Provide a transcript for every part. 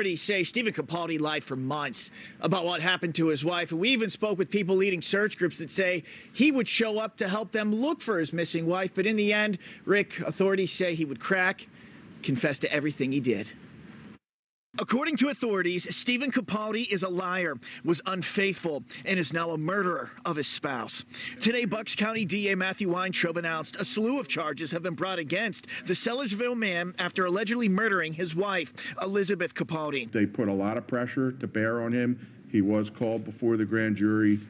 Authorities say Stephen Capaldi lied for months about what happened to his wife. And we even spoke with people leading search groups that say he would show up to help them look for his missing wife. But in the end, Rick, authorities say he would crack, confess to everything he did. According to authorities, Stephen Capaldi is a liar, was unfaithful, and is now a murderer of his spouse. Today, Bucks County DA Matthew Weintraub announced a slew of charges have been brought against the Sellersville man after allegedly murdering his wife, Elizabeth Capaldi. They put a lot of pressure to bear on him. He was called before the grand jury,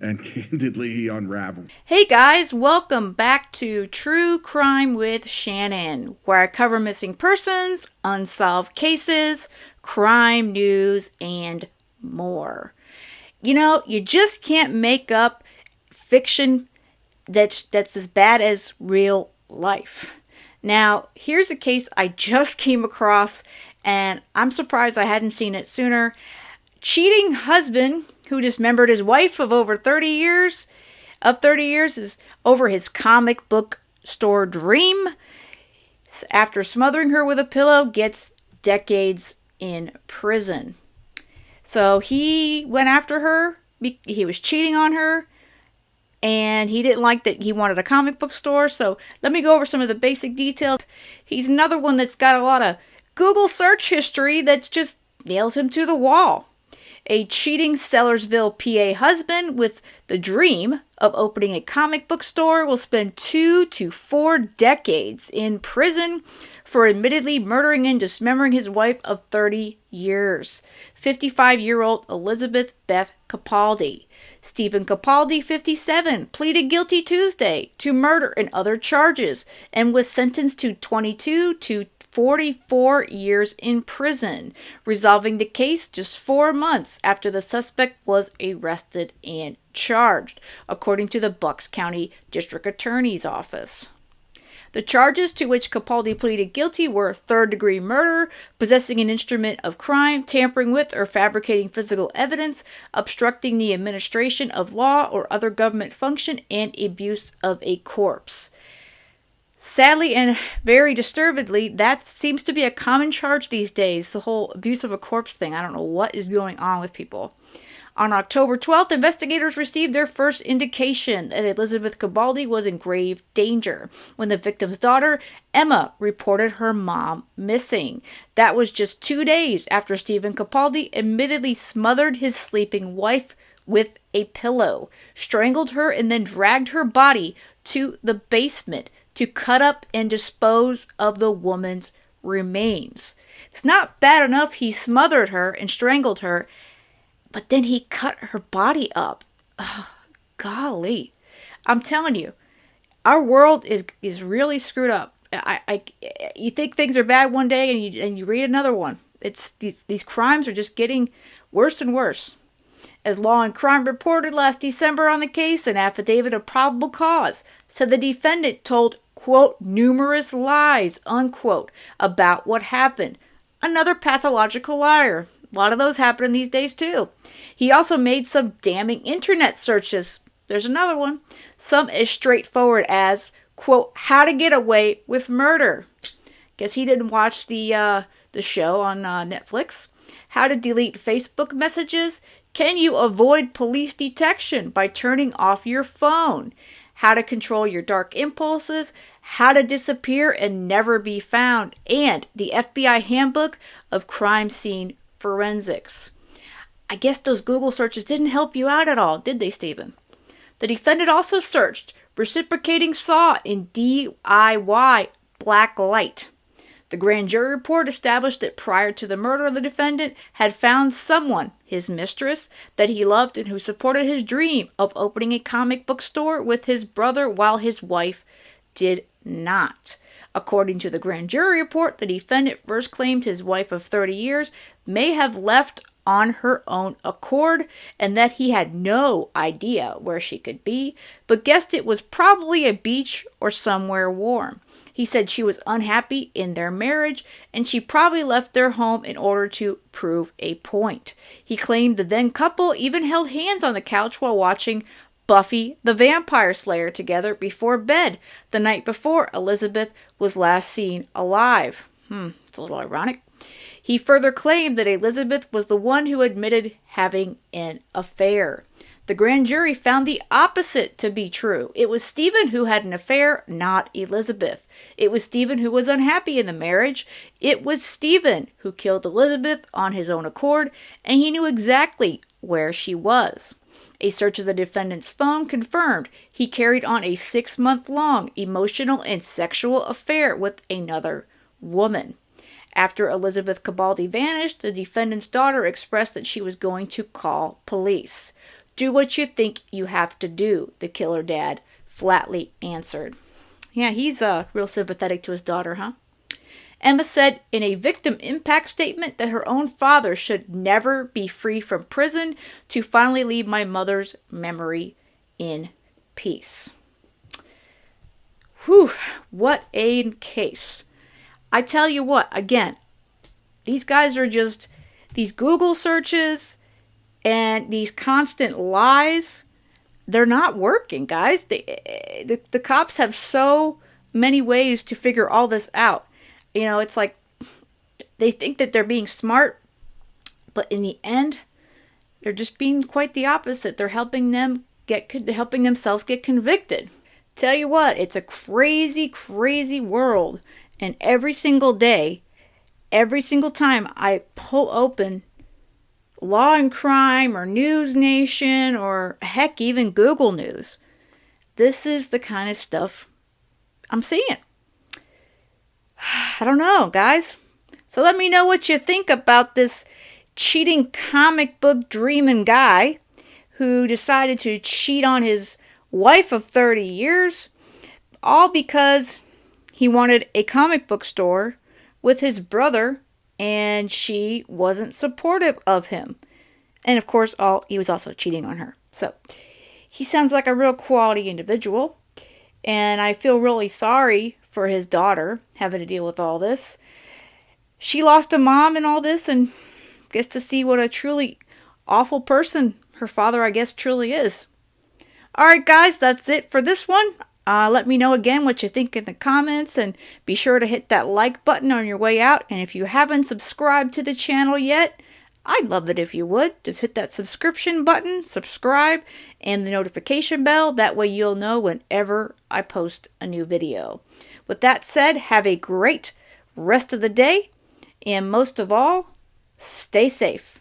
and candidly, he unraveled. Hey guys, welcome back to True Crime with Shannon, where I cover missing persons, unsolved cases, crime news, and more. You know, you just can't make up fiction that's as bad as real life. Now, here's a case I just came across, and I'm surprised I hadn't seen it sooner. Cheating husband who dismembered his wife of over 30 years is over his comic book store dream. After smothering her with a pillow, gets decades in prison. So he went after her. He was cheating on her, and he didn't like that. He wanted a comic book store. So let me go over some of the basic details. He's another one that's got a lot of Google search history that just nails him to the wall. A cheating Sellersville, PA husband with the dream of opening a comic book store will spend 2 to 4 decades in prison for admittedly murdering and dismembering his wife of 30 years. 55-year-old Elizabeth Beth Capaldi. Stephen Capaldi, 57, pleaded guilty Tuesday to murder and other charges and was sentenced to 22 to 44 years in prison, resolving the case just 4 months after the suspect was arrested and charged, according to the Bucks County District Attorney's Office. The charges to which Capaldi pleaded guilty were third-degree murder, possessing an instrument of crime, tampering with or fabricating physical evidence, obstructing the administration of law or other government function, and abuse of a corpse. Sadly and very disturbedly, that seems to be a common charge these days, the whole abuse of a corpse thing. I don't know what is going on with people. On October 12th, investigators received their first indication that Elizabeth Capaldi was in grave danger when the victim's daughter, Emma, reported her mom missing. That was just 2 days after Stephen Capaldi admittedly smothered his sleeping wife with a pillow, strangled her, and then dragged her body to the basement to cut up and dispose of the woman's remains. It's not bad enough he smothered her and strangled her, but then he cut her body up. Oh, golly. I'm telling you, our world is really screwed up. You think things are bad one day and you read another one. It's these crimes are just getting worse and worse. As Law and Crime reported last December on the case, an affidavit of probable cause said the defendant told, quote, numerous lies, unquote, about what happened. Another pathological liar. A lot of those happening these days too. He also made some damning internet searches. There's another one. Some as straightforward as, quote, how to get away with murder. Guess he didn't watch the show on Netflix. How to delete Facebook messages. Can you avoid police detection by turning off your phone? How to control your dark impulses, how to disappear and never be found, and the FBI Handbook of Crime Scene Forensics. I guess those Google searches didn't help you out at all, did they, Stephen? The defendant also searched reciprocating saw in DIY black light. The grand jury report established that prior to the murder, the defendant had found someone, his mistress, that he loved and who supported his dream of opening a comic book store with his brother while his wife did not. According to the grand jury report, the defendant first claimed his wife of 30 years may have left on her own accord and that he had no idea where she could be, but guessed it was probably a beach or somewhere warm. He said she was unhappy in their marriage and she probably left their home in order to prove a point. He claimed the then couple even held hands on the couch while watching Buffy the Vampire Slayer together before bed the night before Elizabeth was last seen alive. It's a little ironic. He further claimed that Elizabeth was the one who admitted having an affair. The grand jury found the opposite to be true. It was Stephen who had an affair, not Elizabeth. It was Stephen who was unhappy in the marriage. It was Stephen who killed Elizabeth on his own accord, and he knew exactly where she was. A search of the defendant's phone confirmed he carried on a 6-month-long emotional and sexual affair with another woman. After Elizabeth Capaldi vanished, the defendant's daughter expressed that she was going to call police. Do what you think you have to do, the killer dad flatly answered. Yeah, he's real sympathetic to his daughter, huh? Emma said in a victim impact statement that her own father should never be free from prison to finally leave my mother's memory in peace. Whew, what a case. I tell you what, again, these guys are just, these Google searches and these constant lies, they're not working, guys. The cops have so many ways to figure all this out. You know, it's like they think that they're being smart, but in the end, they're just being quite the opposite. They're helping themselves get convicted. Tell you what, it's a crazy, crazy world. And every single day, every single time I pull open Law and Crime or News Nation or heck, even Google News, this is the kind of stuff I'm seeing. I don't know, guys. So let me know what you think about this cheating comic book dreaming guy who decided to cheat on his wife of 30 years, all because he wanted a comic book store with his brother and she wasn't supportive of him. And of course, he was also cheating on her. So he sounds like a real quality individual. And I feel really sorry for his daughter having to deal with all this. She lost a mom in all this and gets to see what a truly awful person her father, I guess, truly is. All right, guys, that's it for this one. Let me know again what you think in the comments, and be sure to hit that like button on your way out. And if you haven't subscribed to the channel yet, I'd love it if you would. Just hit that subscription button, subscribe, and the notification bell. That way you'll know whenever I post a new video. With that said, have a great rest of the day, and most of all, stay safe.